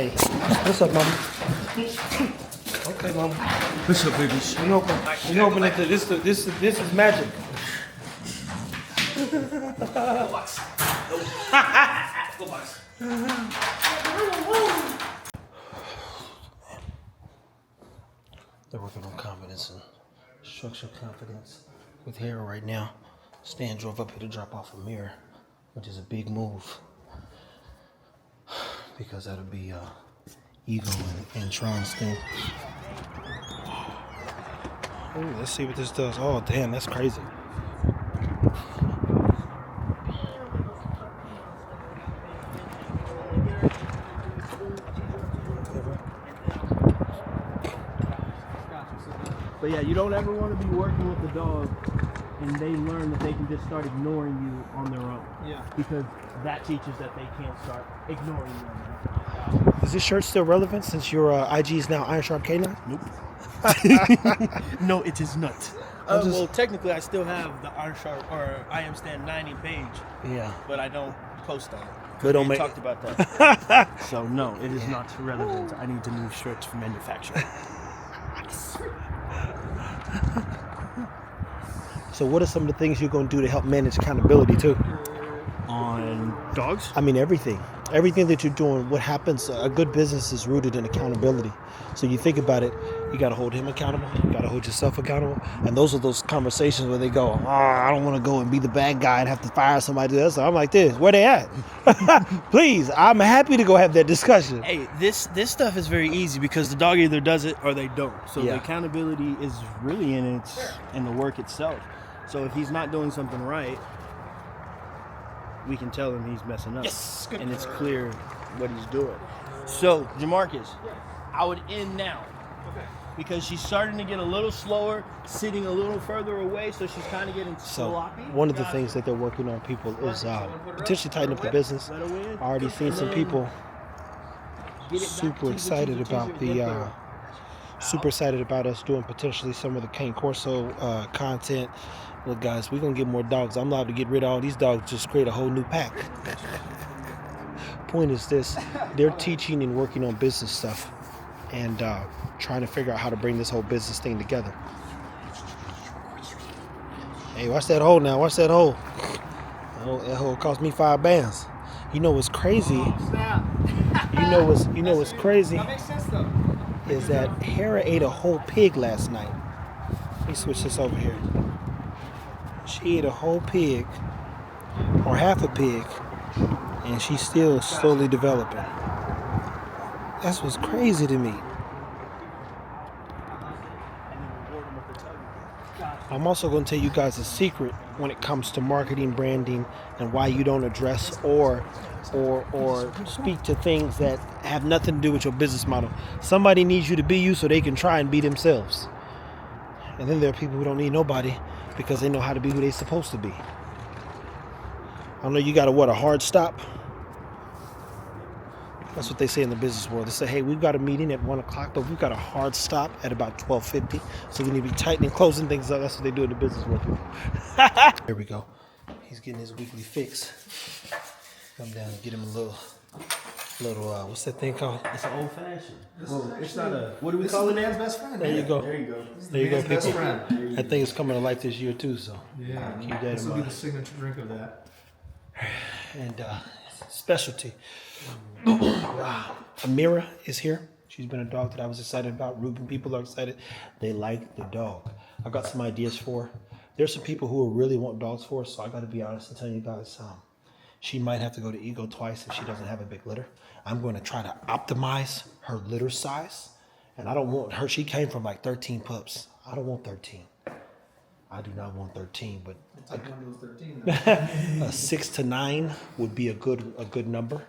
Hey, what's up, mama? Okay, mama. What's up, babies? You open it. This is magic. Go box. Go box. They're working on confidence and structural confidence with Hera right now. Stan drove up here to drop off Amira, which is a big move because that'll be Ego and Tron's thing. Ooh, let's see what this does. Oh, damn, that's crazy. But yeah, you don't ever want to be working with the dog and they learn that they can just start ignoring you on their own. Yeah. Because that teaches that they can't start ignoring you on their own. Is this shirt still relevant since your IG is now Iron Sharp K9? Nope. No, it is not. Well, technically, I still have the Iron Sharp or I Am Stand 90 page. Yeah. But I don't post on it. But don't We make talked about that. So no, it is not relevant. I need to move shirts for manufacturing. So what are some of the things you're going to do to help manage accountability too? On dogs? I mean, everything that you're doing. What happens, a good business is rooted in accountability. So you think about it, you got to hold him accountable, you got to hold yourself accountable, and those are those conversations where they go, I don't want to go and be the bad guy and have to fire somebody else. I'm like this, where they at? Please, I'm happy to go have that discussion. Hey, this stuff is very easy because the dog either does it or they don't. So Yeah. the accountability is really in the work itself. So if he's not doing something right, we can tell him he's messing up. Yes, good. And it's clear what he's doing. So, Jamarcus, I would end now. Because she's starting to get a little slower, sitting a little further away, so she's kind of getting So sloppy. one of the things that they're working on, people, is potentially tighten up the business. Let her win. I already seen some people super excited about us doing potentially some of the Cane Corso content. Look, guys, we're gonna get more dogs. I'm allowed to get rid of all these dogs, just create a whole new pack. Point is this: they're teaching and working on business stuff and trying to figure out how to bring this whole business thing together. Hey, watch that hole now. Watch that hole. That hole cost me 5 bands. You know what's crazy? You know what's crazy? That makes sense though. Is that Hera ate a whole pig last night. Let me switch this over here. She ate a whole pig, or half a pig, and she's still slowly developing. That's what's crazy to me. I'm also going to tell you guys a secret when it comes to marketing, branding, and why you don't address or speak to things that have nothing to do with your business model. Somebody needs you to be you so they can try and be themselves. And then there are people who don't need nobody because they know how to be who they're supposed to be. I know you got a hard stop? That's what they say in the business world. They say, hey, we've got a meeting at 1 o'clock, but we've got a hard stop at about 12:50. So we need to be tightening, closing things up. That's what they do in the business world. Here we go. He's getting his weekly fix. Come down and get him a little, what's that thing called? It's an old fashioned. Well, it's not a. What do we call it? Man's best friend. There you go. There you go. There you go, Man's best people. friend. That thing is coming to life this year too, so Yeah. keep that This in will be mind. the signature drink of that. And specialty. Amira is here. She's been a dog that I was excited about. Ruben people are excited. They like the dog. I've got some ideas for her. There's some people who really want dogs for her, so I got to be honest and tell you guys, she might have to go to Ego twice if she doesn't have a big litter. I'm going to try to optimize her litter size. And I don't want her, she came from like 13 pups. I don't want 13. I do not want 13, but a 6 to 9 would be a good number,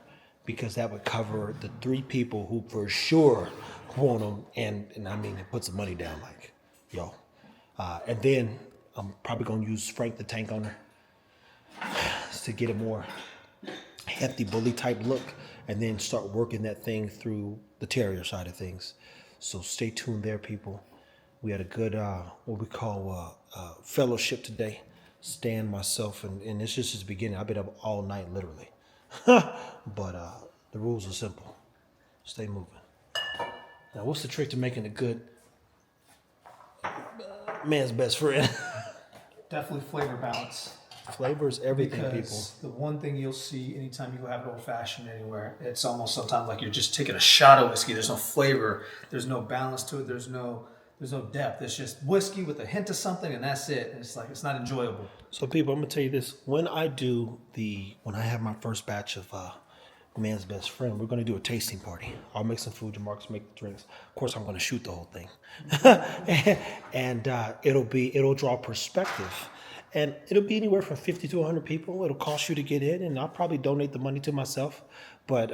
because that would cover the 3 people who for sure want them, and I mean, it puts the money down like, yo. And then I'm probably gonna use Frank the Tank on her to get a more hefty bully type look, and then start working that thing through the terrier side of things. So stay tuned there, people. We had a good, what we call fellowship today. Stan, myself, and it's just the beginning. I've been up all night, literally. But the rules are simple. Stay moving. Now, what's the trick to making a good man's best friend? Definitely flavor balance. Flavor is everything, people. Because the one thing you'll see anytime you go have an old fashioned anywhere, it's almost sometimes like you're just taking a shot of whiskey. There's no flavor. There's no balance to it. There's no depth. It's just whiskey with a hint of something, and that's it. And it's like it's not enjoyable. So, people, I'm gonna tell you this: when I have my first batch of man's best friend, we're gonna do a tasting party. I'll make some food. Jamarcus make the drinks. Of course, I'm gonna shoot the whole thing, and it'll draw perspective. And it'll be anywhere from 50 to 100 people. It'll cost you to get in, and I'll probably donate the money to myself. But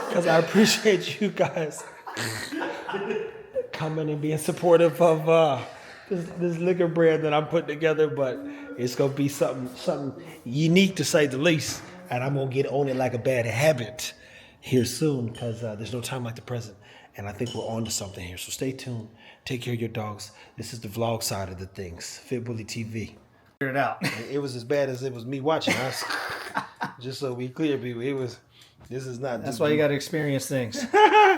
because I appreciate you guys coming and being supportive of this liquor brand that I'm putting together. But it's gonna be something unique to say the least, and I'm gonna get on it like a bad habit here soon because there's no time like the present. And I think we're on to something here. So stay tuned. Take care of your dogs. This is the vlog side of the things. Fit Willie TV. Figure it out. It was as bad as it was me watching. Just so we clear, people. This is not. That's why you got to experience things.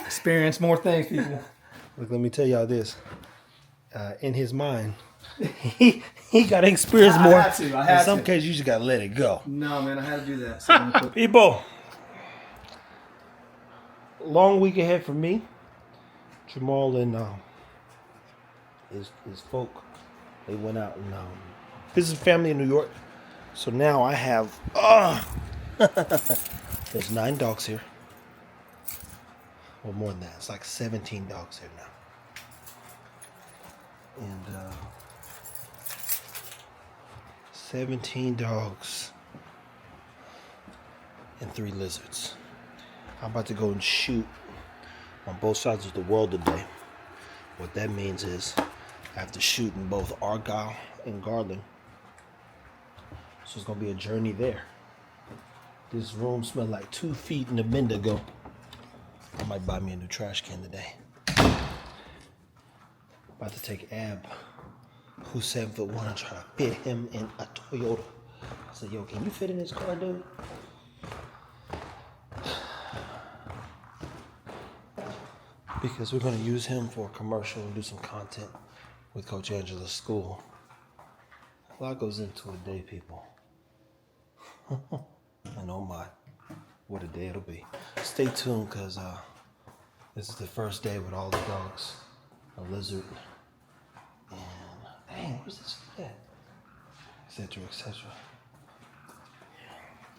Experience more things, people. Look, let me tell y'all this. In his mind, he got to experience more. I had In some to. cases, you just got to let it go. No, man, I had to do that. So I'm gonna put- People, long week ahead for me. Jamal and his folk, they went out and visited family in New York. So now I have there's 9 dogs here. Well, more than that. It's like 17 dogs here now. And 17 dogs and 3 lizards. I'm about to go and shoot on both sides of the world today. What that means is I have to shoot in both Argyle and Garland. So it's gonna be a journey there. This room smelled like 2 feet in a Bendigo. I might buy me a new trash can today. About to take Ab, who's 7'1", and try to fit him in a Toyota. I said, yo, can you fit in this car, dude? Because we're going to use him for a commercial and do some content with Coach Angela's school. A lot goes into a day, people. And oh my, what a day it'll be. Stay tuned because this is the first day with all the dogs, a lizard, and dang, where's this at? Et cetera, et cetera.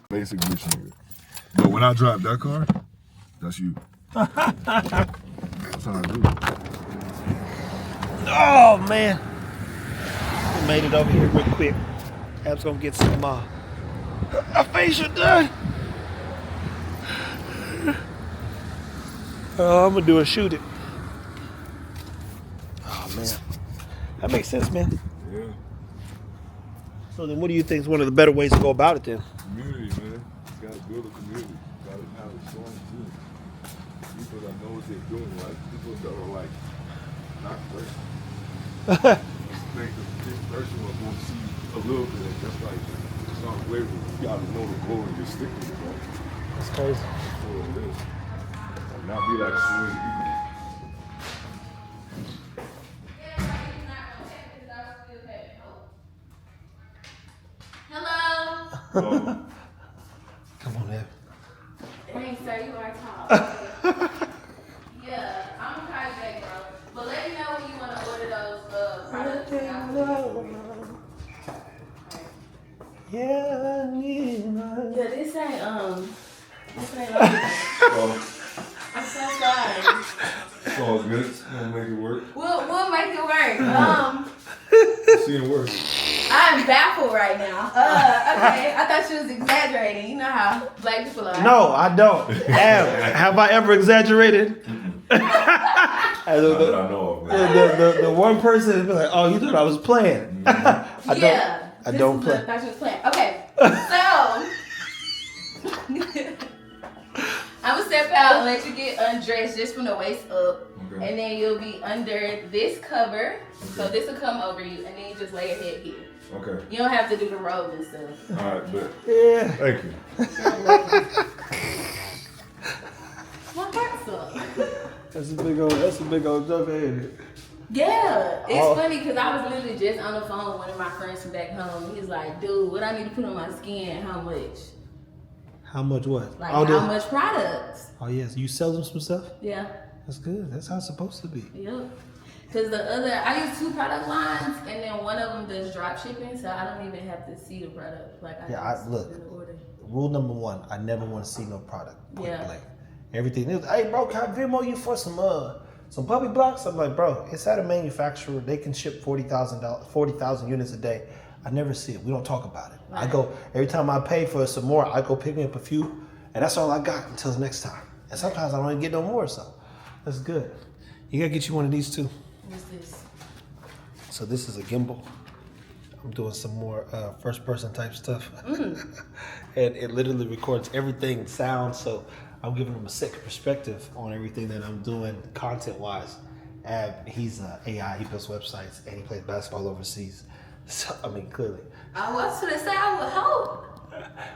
Basic bitch nigga. But when I drive that car, that's you. That's how I do it. Oh man, we made it over here real quick. Ab's gonna get some a facial done. I'm gonna do a shoot it. Oh man, that makes sense, man. Yeah. So then, what do you think is one of the better ways to go about it then? Community, man. You gotta build a community. You gotta have a strong team. People that know what they're doing, like people that are like not great. Think this person will go see a little bit. That's like it's not flavor. You gotta know the goal and just stick with it, bro. That's crazy. That's what it is. And not be like swing people. Hello. Come on, Ab. Thanks, sir. You are tall. Yeah, I'm gonna call you back, bro. But let me know when you want to order those products. Yeah, I need Yeah, this ain't like I'm so sorry. It's all good. We'll make it work. We'll make it work. See it work. I'm baffled right now. Okay. I thought she was exaggerating. You know how black people are. No, I don't. Ab, have I ever exaggerated? I know, man. The one person be like, oh, you thought I was playing. I don't play. I thought she was playing. Okay, so I'm gonna step out and let you get undressed just from the waist up. And then you'll be under this cover. So this will come over you, and then you just lay your head here. Okay. You don't have to do the robe and stuff. All right, but Yeah. thank you. My heart sucks. That's a big old jump, ain't it? Yeah, it's funny because I was literally just on the phone with one of my friends from back home. He's like, dude, what I need to put on my skin, how much? How much what? Like, Oh, how much products? Oh, yes. You sell them some stuff? Yeah, That's good. That's how it's supposed to be. yep. Because I use 2 product lines, and then one of them does drop shipping, so I don't even have to see the product. Like, Look. in the order. Rule number 1, I never want to see no product. Point Yeah. blank. Everything is, hey, bro, can I Venmo you for some puppy blocks? I'm like, bro, it's at a manufacturer. They can ship 40,000 units a day. I never see it. We don't talk about it. Right. I go, every time I pay for some more, I go pick me up a few, and that's all I got until the next time. And sometimes I don't even get no more, so that's good. You gotta get you one of these too. What's this? So this is a gimbal. I'm doing some more first person type stuff. And it literally records everything, sound, so I'm giving them a second perspective on everything that I'm doing content wise. He's AI, he builds websites, and he plays basketball overseas. So, I mean, clearly. I was gonna say I would hope.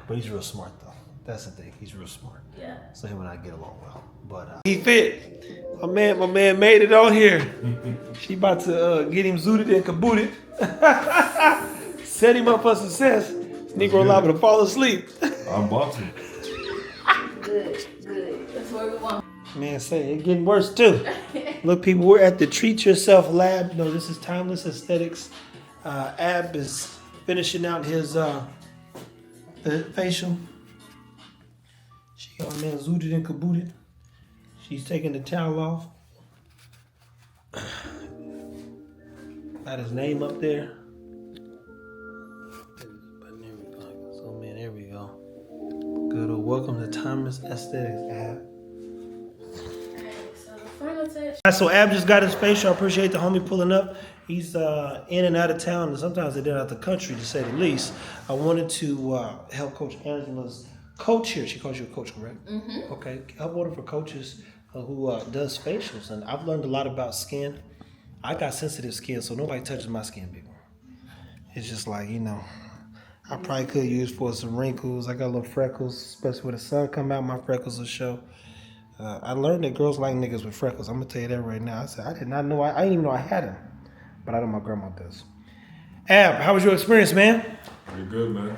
But he's real smart though. That's the thing, he's real smart. Yeah. So him and I get along well. But he fit. My man made it on here. She about to get him zooted and kabooted. Set him up for success. This Negro liable to fall asleep. I'm about to. Good. That's what we want. Man, say it getting worse too. Look, people, we're at the Treat Yourself Lab. No, this is Timeless Aesthetics. Ab is finishing out his facial. She got my man zooted and kabooted. She's taking the towel off. Got his name up there. So man, there we go. Good old welcome to Timeless Aesthetics, Ab. So the final touch. So Ab just got his facial. I appreciate the homie pulling up. He's in and out of town, and sometimes they're out the country, to say the least. I wanted to help Coach Angela's coach here. She calls you a coach, correct? Mm-hmm. Okay. Help one of her coaches who does facials, and I've learned a lot about skin. I got sensitive skin, so nobody touches my skin, people. It's just like, I probably could use for some wrinkles. I got little freckles, especially when the sun come out, my freckles will show. I learned that girls like niggas with freckles. I'm gonna tell you that right now. I said I did not know. I didn't even know I had them, but I know my grandma does. Ab, how was your experience, man? Pretty good, man.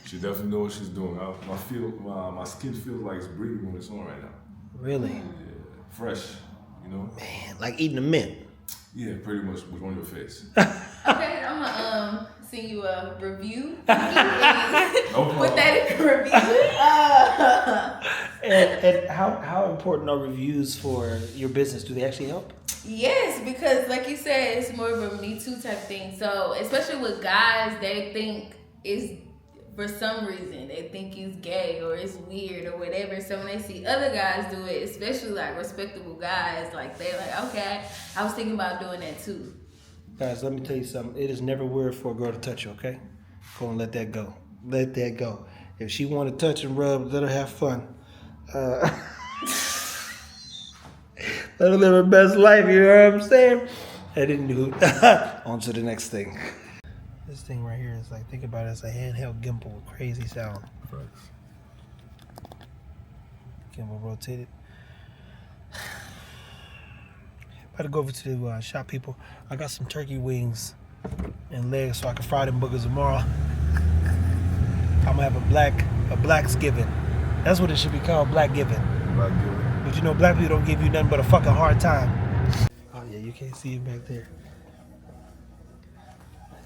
She definitely knows what she's doing. My skin feels like it's breathing when it's on right now. Really? Yeah, fresh, Man, like eating a mint. Yeah, pretty much was on your face. Okay, I'm gonna send you a review. No problem. Put that in the review. And how important are reviews for your business? Do they actually help? Yes, because like you said, it's more of a Me Too type thing. So especially with guys, they think it's, for some reason, they think it's gay or it's weird or whatever. So when they see other guys do it, especially like respectable guys, like they're like, okay, I was thinking about doing that too. Guys, let me tell you something. It is never weird for a girl to touch you, okay? Go and let that go. Let that go. If she want to touch and rub, let her have fun. Let her live her best life, you know what I'm saying? I didn't do it. On to the next thing. This thing right here is like, think about it as a handheld gimbal with crazy sound. Gimbal rotated. About to go over to the shop, people. I got some turkey wings and legs so I can fry them boogers tomorrow. I'm gonna have a Blacksgiving. That's what it should be called, Blackgiving. But you know, black people don't give you nothing but a fucking hard time. Oh yeah, you can't see it back there.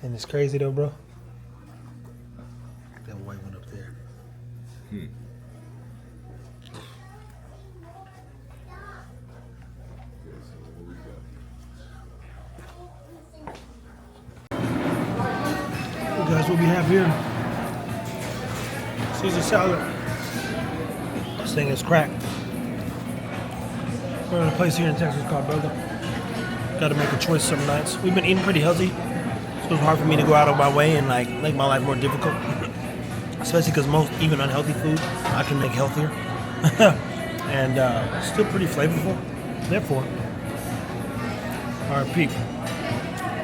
And it's crazy though, bro. That white one up there. Hey guys, what we have here? Caesar salad. This thing is cracked. We're in a place here in Texas called Burger. Gotta make a choice some nights. We've been eating pretty healthy, so it's hard for me to go out of my way and like make my life more difficult. Especially because most even unhealthy food I can make healthier. And still pretty flavorful. Therefore, All right, people.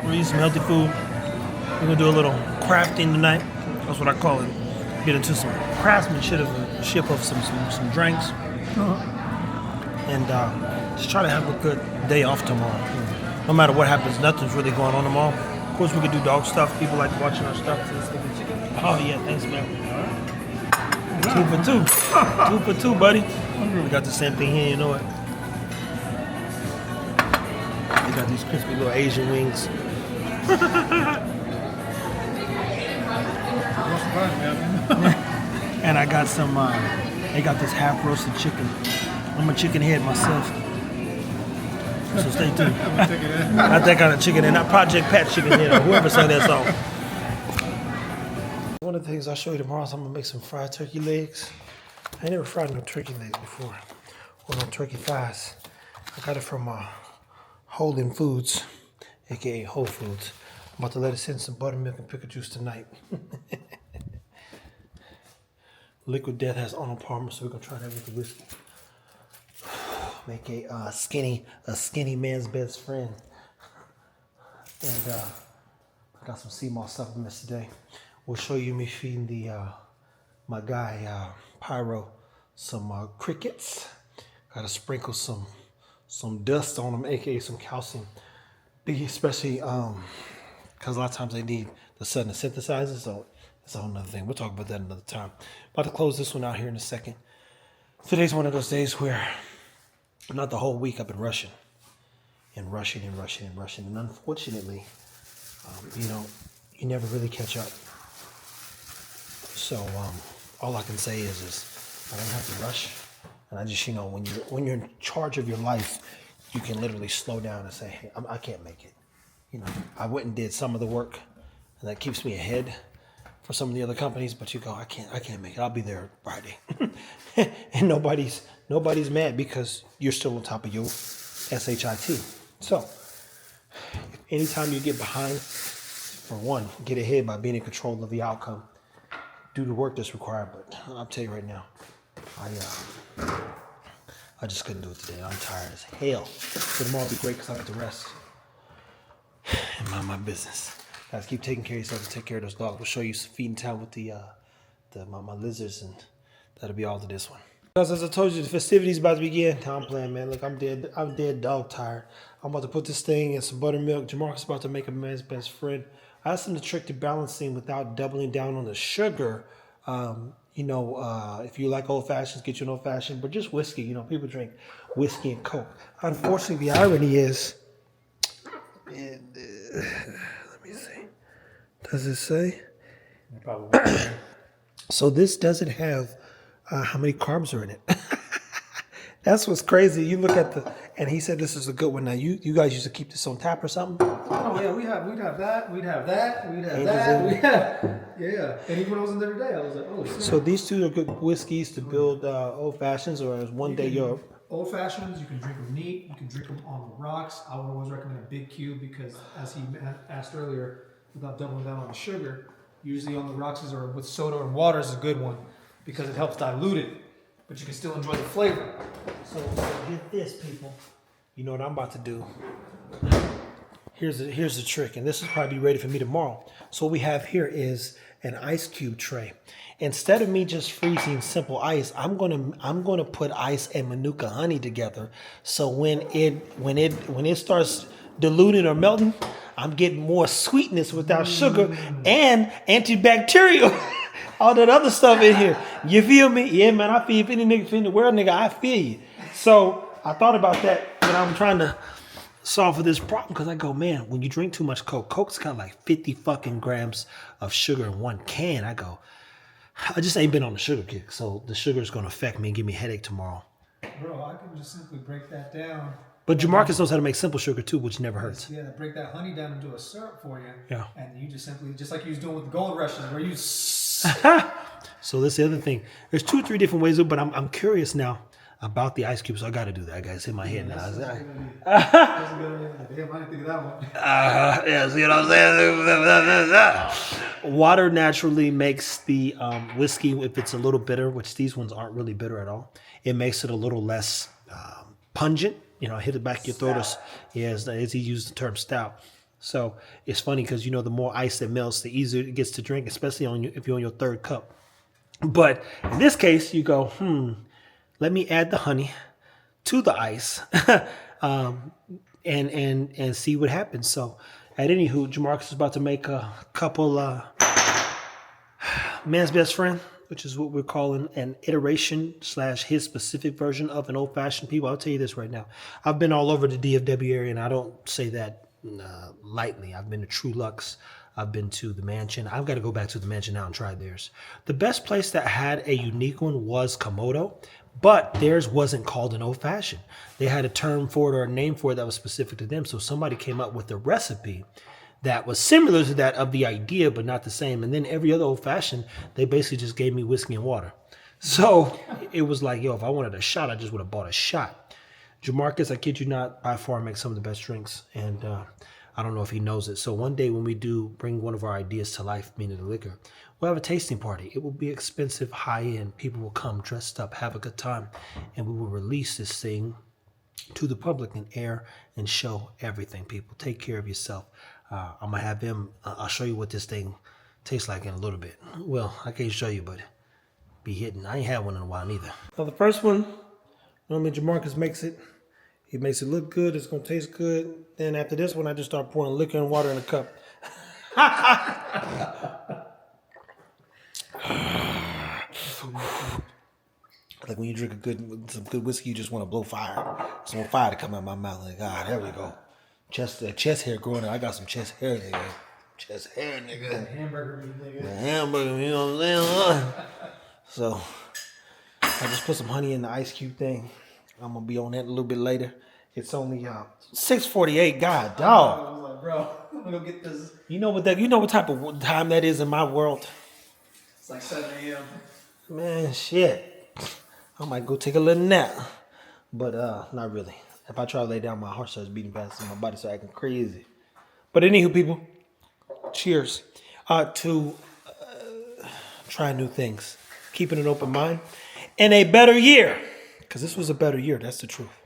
We're eating some healthy food. We're gonna do a little crafting tonight. That's what I call it. Get into some craftsmanship of some drinks, and just try to have a good day off tomorrow. No matter what happens, nothing's really going on tomorrow. Of course, we could do dog stuff. People like watching our stuff. Oh yeah, thanks, man. 2 for 2. 2 for 2, buddy. We got the same thing here. You know it. We got these crispy little Asian wings. And I got some, they got this half roasted chicken. I'm a chicken head myself. So stay tuned. Not that kind of chicken head, not Project Pat chicken head, or whoever sang that song. One of the things I'll show you tomorrow is I'm gonna make some fried turkey legs. I ain't never fried no turkey legs before, or no turkey thighs. I got it from Holding Foods, aka Whole Foods. I'm about to let it sit in some buttermilk and pickle juice tonight. Liquid Death has Arnold Palmer, so we're gonna try that with the whiskey. Make a skinny man's best friend. And I got some sea moss supplements today. We'll show you me feeding the my guy Pyro some crickets. Gotta sprinkle some dust on them, aka some calcium. Especially because a lot of times they need the sun to synthesize it, so that's a whole nother thing. We'll talk about that another time. About to close this one out here in a second. Today's one of those days where not the whole week I've been rushing. And unfortunately, you never really catch up. So all I can say is I don't have to rush. And I just, when you're in charge of your life, you can literally slow down and say, hey, I can't make it. I went and did some of the work, and that keeps me ahead for some of the other companies. But you go, I can't make it. I'll be there Friday, and nobody's mad because you're still on top of your SHIT. So, anytime you get behind, for one, get ahead by being in control of the outcome. Do the work that's required. But I'll tell you right now, I just couldn't do it today. I'm tired as hell. But tomorrow will be great because I have to rest and mind my business. Guys, keep taking care of yourself and take care of those dogs. We'll show you some feeding time with my lizards, and that'll be all to this one. Guys, as I told you, the festivities about to begin. I'm playing, man. Look, I'm dead dog tired. I'm about to put this thing in some buttermilk. Jamarcus about to make a man's best friend. I asked him the trick to balancing without doubling down on the sugar. If you like old fashions, get you an old fashioned, but just whiskey. People drink whiskey and Coke. Unfortunately, the irony is, let me see. Does it say? So this doesn't have how many carbs are in it. That's what's crazy. You look at and he said this is a good one. Now you guys used to keep this on tap or something? Oh yeah, we'd have that. Yeah. And even when I was in there today, I was like, oh snap. So these two are good whiskeys to build old fashions, or is one day your old fashions? You can drink them neat. You can drink them on the rocks. I would always recommend a big cube because, as he asked earlier, without doubling down on the sugar, usually on the rocks or with soda and water is a good one because it helps dilute it, but you can still enjoy the flavor. So get this, people. You know what I'm about to do? Here's the trick, and this will probably be ready for me tomorrow. So what we have here is an ice cube tray. Instead of me just freezing simple ice, I'm gonna put ice and Manuka honey together. So when it starts diluting or melting, I'm getting more sweetness without sugar and antibacterial. All that other stuff in here. You feel me? Yeah, man, I feel if any nigga in the world, nigga, I feel you. So I thought about that when I'm trying to solve for this problem, because I go, man, when you drink too much Coke's got like 50 fucking grams of sugar in one can. I go, I just ain't been on the sugar kick, so the sugar is going to affect me and give me a headache tomorrow. Bro, I can just simply break that down. But Jamarcus knows how to make simple sugar too, which never hurts. Yeah, break that honey down into a syrup for you. Yeah. And you just simply, just like you was doing with the gold rushes, where you... So that's the other thing. There's 2 or 3 different ways, but I'm curious now about the ice cube, so I got to do that. I got it's in my head now. Damn, I didn't think of that one. Yeah, see what I'm saying? Water naturally makes the whiskey, if it's a little bitter, which these ones aren't really bitter at all, it makes it a little less pungent. hit the back of your throat. As he used the term stout. So it's funny because the more ice that melts, the easier it gets to drink, especially if you're on your third cup. But in this case, you go, let me add the honey to the ice, and see what happens. So, at anywho, Jamarcus is about to make a couple man's best friend, which is what we're calling an iteration / his specific version of an old fashioned. People, I'll tell you this right now. I've been all over the DFW area, and I don't say that lightly. I've been to True Lux. I've been to the Mansion. I've got to go back to the Mansion now and try theirs. The best place that had a unique one was Komodo, but theirs wasn't called an old fashioned. They had a term for it or a name for it that was specific to them. So somebody came up with a recipe that was similar to that of the idea, but not the same. And then every other old fashioned, they basically just gave me whiskey and water. So it was like, if I wanted a shot, I just would have bought a shot. Jamarcus, I kid you not, by far makes some of the best drinks. And I don't know if he knows it. So one day when we do bring one of our ideas to life, meaning the liquor, we'll have a tasting party. It will be expensive, high-end. People will come dressed up, have a good time. And we will release this thing to the public and air and show everything. People, take care of yourself. I'm going to have him, I'll show you what this thing tastes like in a little bit. Well, I can't show you, but be hitting. I ain't had one in a while neither. So the first one, Jamarcus makes it. He makes it look good. It's going to taste good. Then after this one, I just start pouring liquor and water in a cup. Like when you drink some good whiskey, you just want to blow fire. Some fire to come out of my mouth. Like, there we go. Chest hair growing out. I got some chest hair, nigga. Chest hair, nigga. Hamburger meat, nigga. The hamburger, you know what I'm saying? So I just put some honey in the ice cube thing. I'm gonna be on that a little bit later. It's only 6:48. God, dog. I was like, bro, I'm gonna go get this. You know what type of time that is in my world? It's like 7 a.m. Man, shit. I might go take a little nap, but not really. If I try to lay down, my heart starts beating fast and my body starts acting crazy. But anywho, people, cheers to trying new things, keeping an open mind, and a better year. Because this was a better year. That's the truth.